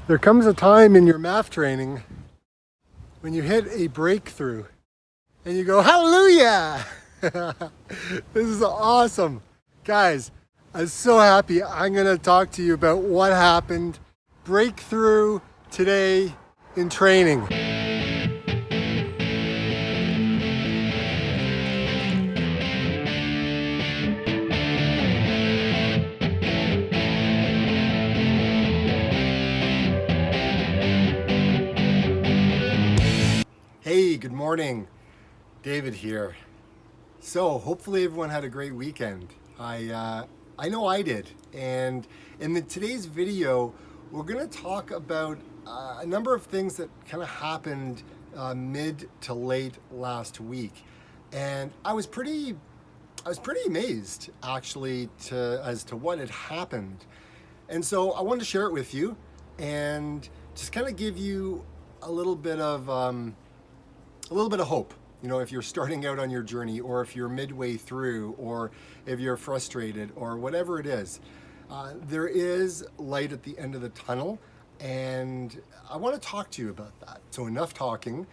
There comes a time in your math training when you hit a breakthrough and you go, hallelujah! This is awesome. Guys, I'm so happy. I'm going to talk to you about what happened, breakthrough today in training. Hey, good morning. David here. So hopefully everyone had a great weekend. I know I did. And in today's video, we're going to talk about a number of things that kind of happened mid to late last week. And I was pretty amazed actually as to what had happened. And so I wanted to share it with you and just kind of give you a little bit of hope, you know, if you're starting out on your journey, or if you're midway through, or if you're frustrated, or whatever it is. There is light at the end of the tunnel, and I want to talk to you about that. So enough talking,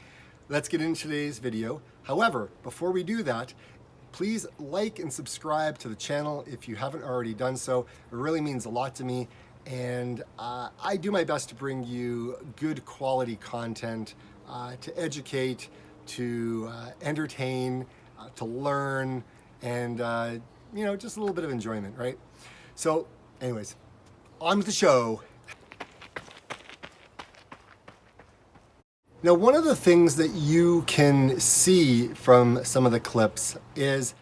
let's get into today's video. However, before we do that, please like and subscribe to the channel if you haven't already done so. It really means a lot to me, and I do my best to bring you good quality content to educate, to entertain, to learn, and you know, just a little bit of enjoyment, right? So anyways, on with the show. Now, one of the things that you can see from some of the clips is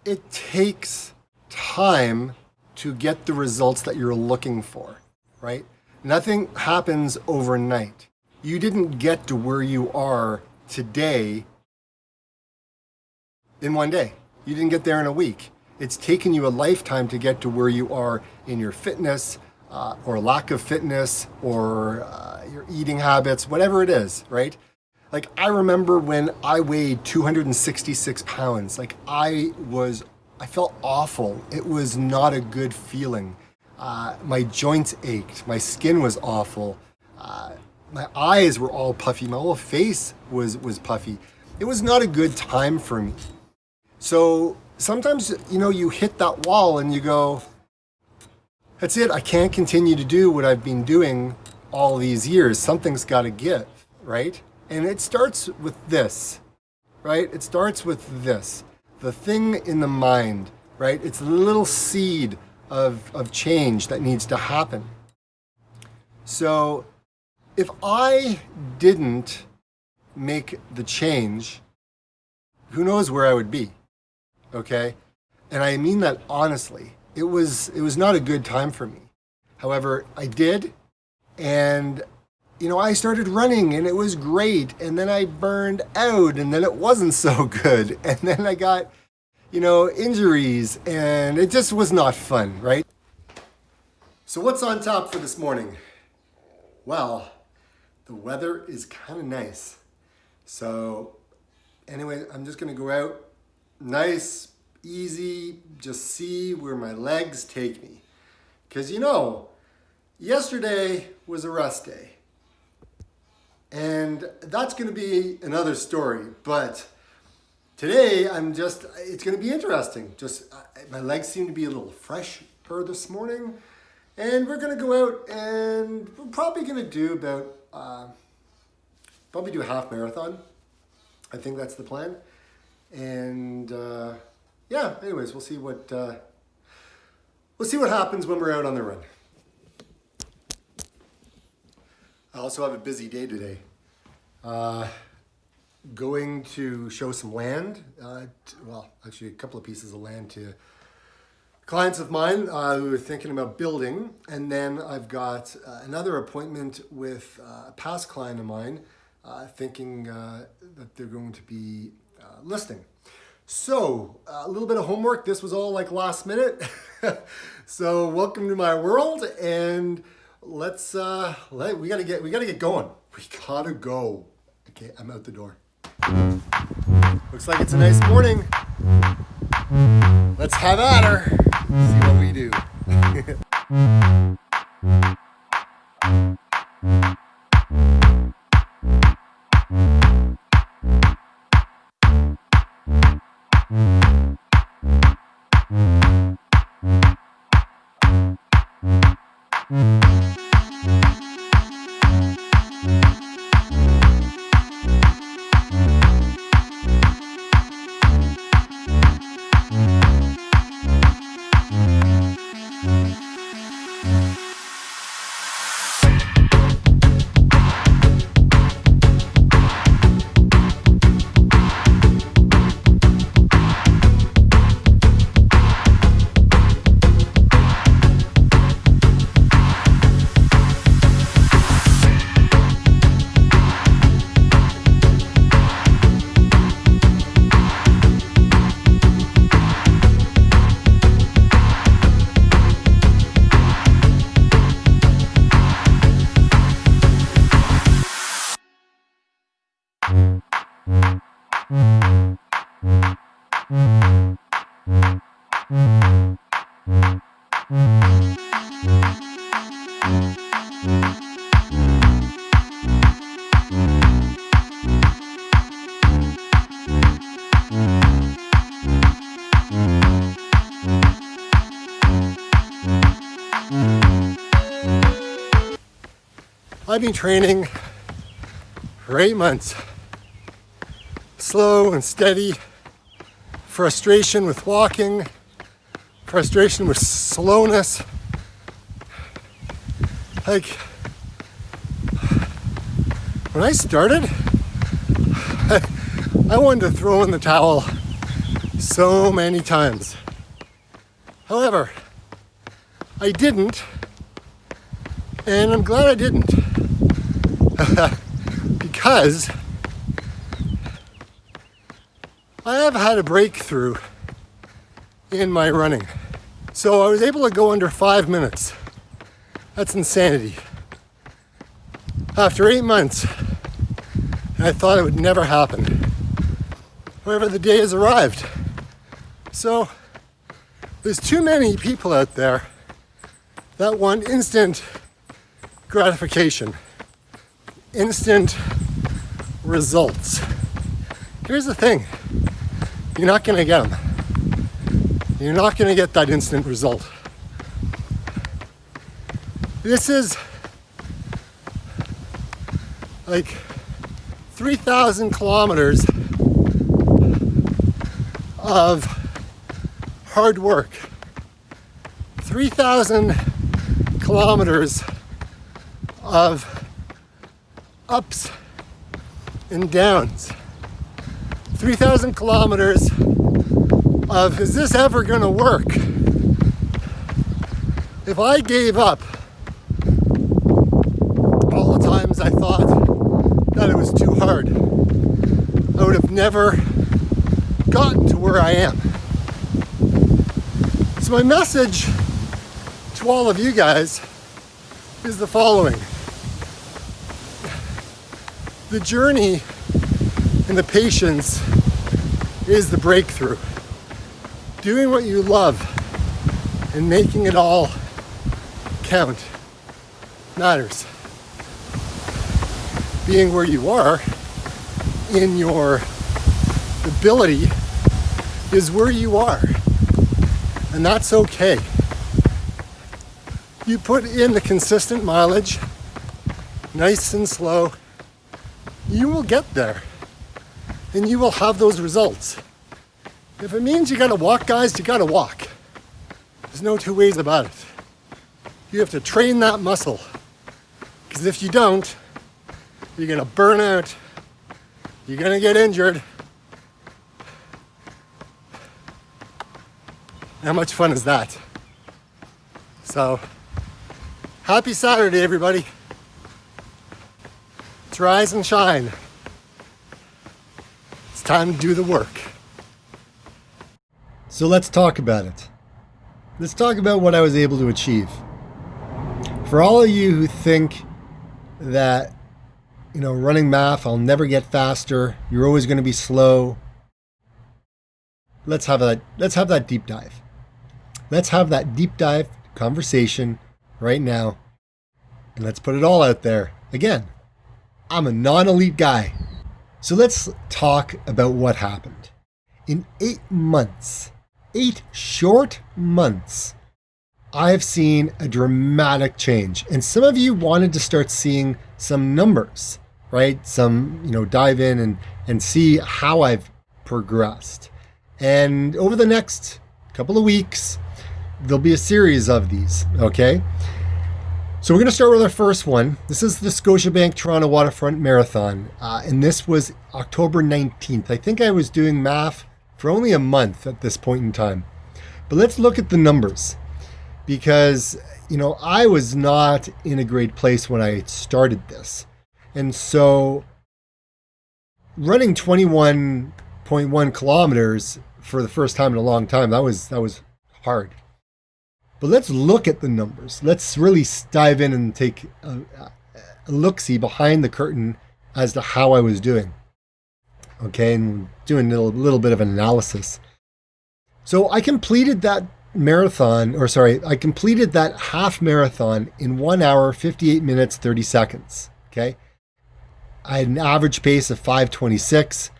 it takes time to get the results that you're looking for, right? Nothing happens overnight. You didn't get to where you are today in one day. You didn't get there in a week. It's taken you a lifetime to get to where you are in your fitness or lack of fitness or your eating habits, whatever it is, right? Like, I remember when I weighed 266 pounds, like I felt awful. It was not a good feeling. My joints ached. My skin was awful. My eyes were all puffy. My whole face was puffy. It was not a good time for me. So sometimes, you know, you hit that wall and you go, that's it. I can't continue to do what I've been doing all these years. Something's got to give, right? And it starts with this, right? It starts with this, the thing in the mind, right? It's a little seed of change that needs to happen. So if I didn't make the change, who knows where I would be, okay? And I mean that honestly. It was not a good time for me. However, I did, and you know, I started running and it was great, and then I burned out, and then it wasn't so good, and then I got, you know, injuries, and it just was not fun, right? So what's on top for this morning? Well, the weather is kind of nice. So anyway, I'm just gonna go out, nice, easy, just see where my legs take me. Because, you know, yesterday was a rest day. And that's gonna be another story. But today, it's gonna be interesting. Just, my legs seem to be a little fresher this morning. And we're gonna go out and we're probably gonna do about, probably do a half marathon. I think that's the plan. And yeah, anyways, we'll see what happens when we're out on the run. I also have a busy day today. Going to show some land, well, actually a couple of pieces of land to clients of mine who are thinking about building. And then I've got another appointment with a past client of mine thinking that they're going to be listing. So a little bit of homework. This was all like last minute. So welcome to my world, and let's we gotta get going. We gotta go. Okay, I'm out the door. Looks like it's a nice morning. Let's have at her. See what we do. I've been training for 8 months. Slow and steady. Frustration with walking. Frustration with slowness. Like, when I started, I wanted to throw in the towel so many times. However, I didn't, and I'm glad I didn't. Because I have had a breakthrough in my running. So I was able to go under 5 minutes. That's insanity. After 8 months, I thought it would never happen. However, the day has arrived. So there's too many people out there that want instant gratification, instant results. Here's the thing, you're not gonna get them. You're not gonna get that instant result. This is like 3,000 kilometers of hard work. 3,000 kilometers of ups and downs. 3,000 kilometers of, is this ever gonna work? If I gave up all the times I thought that it was too hard, I would have never gotten to where I am. So my message to all of you guys is the following. The journey and the patience is the breakthrough. Doing what you love and making it all count matters. Being where you are in your ability is where you are, and that's okay. You put in the consistent mileage, nice and slow, you will get there, and you will have those results. If it means you gotta walk, guys, you gotta walk. There's no two ways about it. You have to train that muscle, because if you don't, you're gonna burn out, you're gonna get injured. How much fun is that? So, happy Saturday, everybody. Let's rise and shine. It's time to do the work. So let's talk about it. Let's talk about what I was able to achieve. For all of you who think that, running math, I'll never get faster, you're always going to be slow, let's have that deep dive. Let's have that deep dive conversation right now, and let's put it all out there. Again, I'm a non-elite guy. So let's talk about what happened. In 8 months, 8 short months, I've seen a dramatic change. And some of you wanted to start seeing some numbers, right? Some, dive in and see how I've progressed. And over the next couple of weeks, there'll be a series of these, okay? So we're going to start with our first one. This is the Scotiabank Toronto Waterfront Marathon, and this was October 19th. I think I was doing math for only a month at this point in time. But let's look at the numbers, because, I was not in a great place when I started this. And so running 21.1 kilometers for the first time in a long time, that was hard. But let's look at the numbers. Let's really dive in and take a look-see behind the curtain as to how I was doing. okay, and doing a little bit of an analysis. So I completed that I completed that half marathon in 1 hour, 58 minutes, 30 seconds. Okay. I had an average pace of 5:26,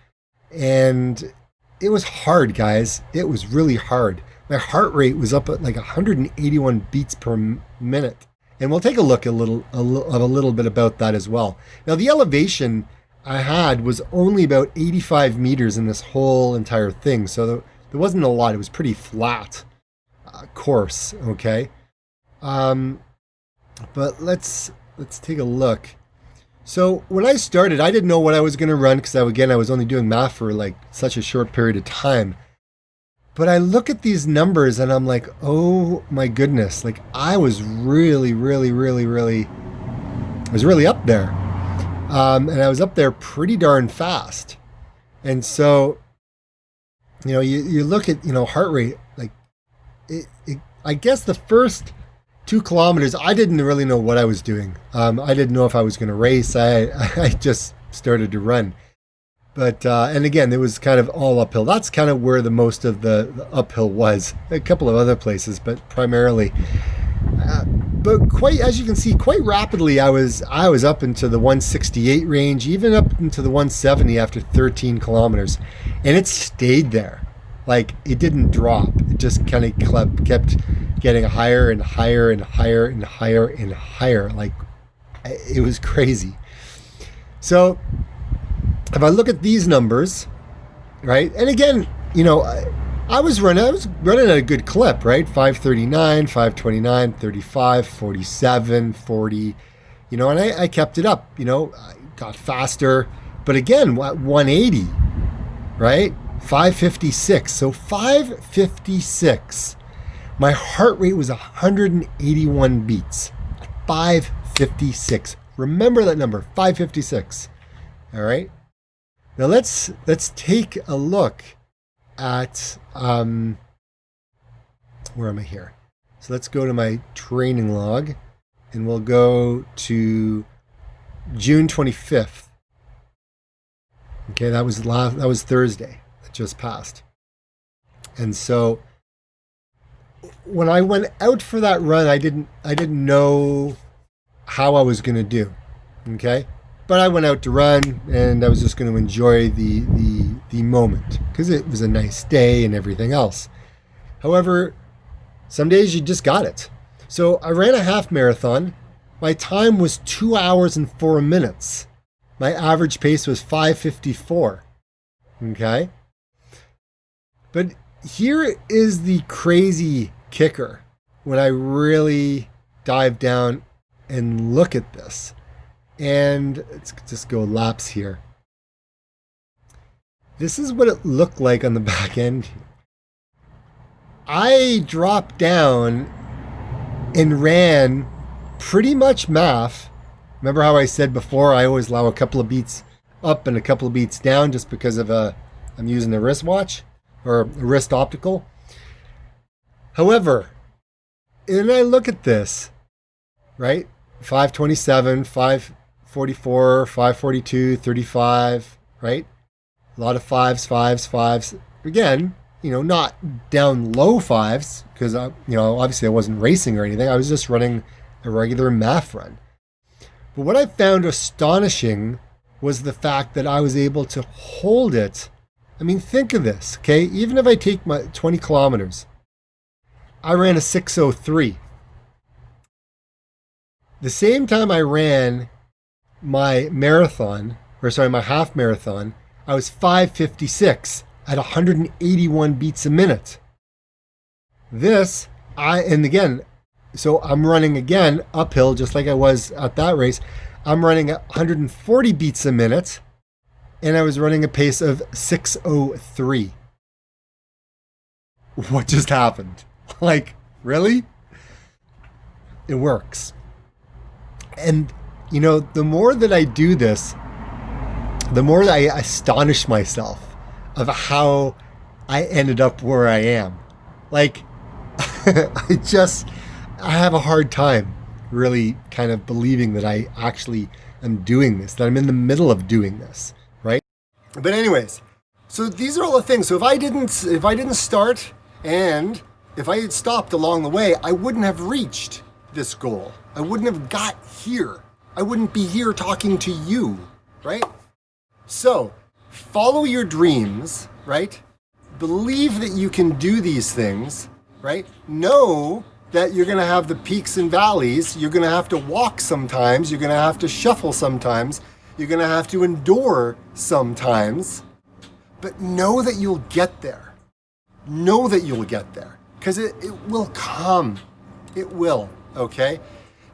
and it was hard, guys. It was really hard. My heart rate was up at like 181 beats per minute. And we'll take a look a little bit about that as well. Now, the elevation I had was only about 85 meters in this whole entire thing. So there wasn't a lot. It was pretty flat course, okay? But let's take a look. So when I started, I didn't know what I was going to run because I was only doing math for like such a short period of time. But I look at these numbers and I'm like, oh my goodness, like I was really up there. And I was up there pretty darn fast. And so, you look at, heart rate, like I guess the first 2 kilometers, I didn't really know what I was doing. I didn't know if I was going to race. I just started to run. But, and again, it was kind of all uphill. That's kind of where the most of the uphill was. A couple of other places, but primarily. But as you can see, quite rapidly, I was up into the 168 range, even up into the 170 after 13 kilometers. And it stayed there. Like, it didn't drop. It just kind of kept getting higher and higher and higher and higher and higher. Like, it was crazy. So if I look at these numbers, right? And again, I was running at a good clip, right? 5:39, 5:29, 35, 47, 40, and I kept it up, I got faster, but again, 180, right? 5:56. So 5:56. My heart rate was 181 beats. 5:56. Remember that number, 5:56. All right. Now let's take a look at where am I here? So let's go to my training log, and we'll go to June 25th. Okay, that was Thursday. That just passed. And so when I went out for that run, I didn't know how I was going to do. Okay? But I went out to run, and I was just going to enjoy the moment because it was a nice day and everything else. However, some days you just got it. So I ran a half marathon. My time was 2 hours and 4 minutes. My average pace was 5:54. Okay? But here is the crazy kicker when I really dive down and look at this. And let's just go laps here. This is what it looked like on the back end. I dropped down and ran pretty much math. Remember how I said before I always allow a couple of beats up and a couple of beats down just because of I'm using a wristwatch or a wrist optical. However, and I look at this, right? 5:27, 5:44, 5:42, 35, right? A lot of fives. Again, not down low fives because, obviously I wasn't racing or anything. I was just running a regular math run. But what I found astonishing was the fact that I was able to hold it. I mean, think of this, okay? Even if I take my 20 kilometers, I ran a 6:03. The same time I ran my my half marathon, I was 5:56 at 181 beats a minute. So I'm running again uphill just like I was at that race. I'm running at 140 beats a minute, and I was running a pace of 6:03. What just happened? Like, really? It works. And, the more that I do this, the more I astonish myself of how I ended up where I am. Like, I have a hard time really kind of believing that I actually am doing this, that I'm in the middle of doing this, right? But anyways, so these are all the things. So if I didn't start, and if I had stopped along the way, I wouldn't have reached this goal. I wouldn't have got here. I wouldn't be here talking to you, right? So follow your dreams, right? Believe that you can do these things, right? Know that you're going to have the peaks and valleys. You're going to have to walk sometimes. You're going to have to shuffle sometimes. You're going to have to endure sometimes. But know that you'll get there. Know that you'll get there. Because it will come. It will, okay?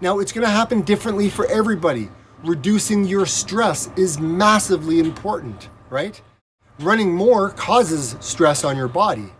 Now, it's going to happen differently for everybody. Reducing your stress is massively important, right? Running more causes stress on your body.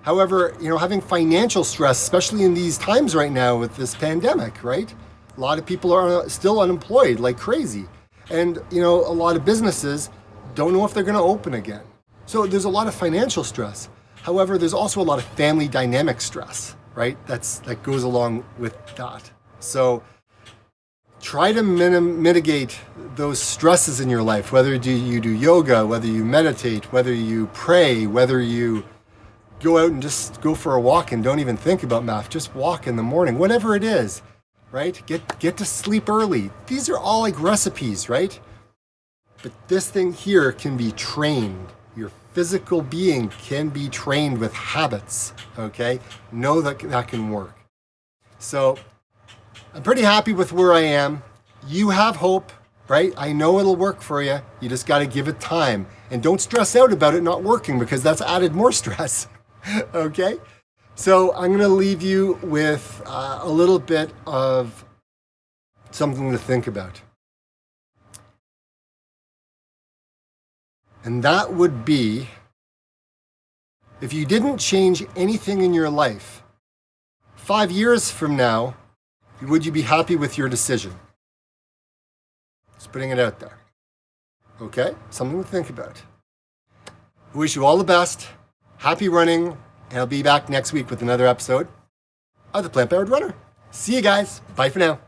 However, having financial stress, especially in these times right now with this pandemic, right? A lot of people are still unemployed like crazy. And, a lot of businesses don't know if they're going to open again. So there's a lot of financial stress. However, there's also a lot of family dynamic stress, right? That goes along with that. So try to mitigate those stresses in your life, whether you do yoga, whether you meditate, whether you pray, whether you go out and just go for a walk and don't even think about math, just walk in the morning, whatever it is, right? Get to sleep early. These are all like recipes, right? But this thing here can be trained. Your physical being can be trained with habits, okay? Know that can work. So I'm pretty happy with where I am. You have hope, right? I know it'll work for you. You just got to give it time. And don't stress out about it not working, because that's added more stress, okay? So I'm going to leave you with a little bit of something to think about. And that would be, if you didn't change anything in your life, 5 years from now, would you be happy with your decision? Just putting it out there. Okay? Something to think about. I wish you all the best. Happy running. And I'll be back next week with another episode of The Plant Powered Runner. See you guys. Bye for now.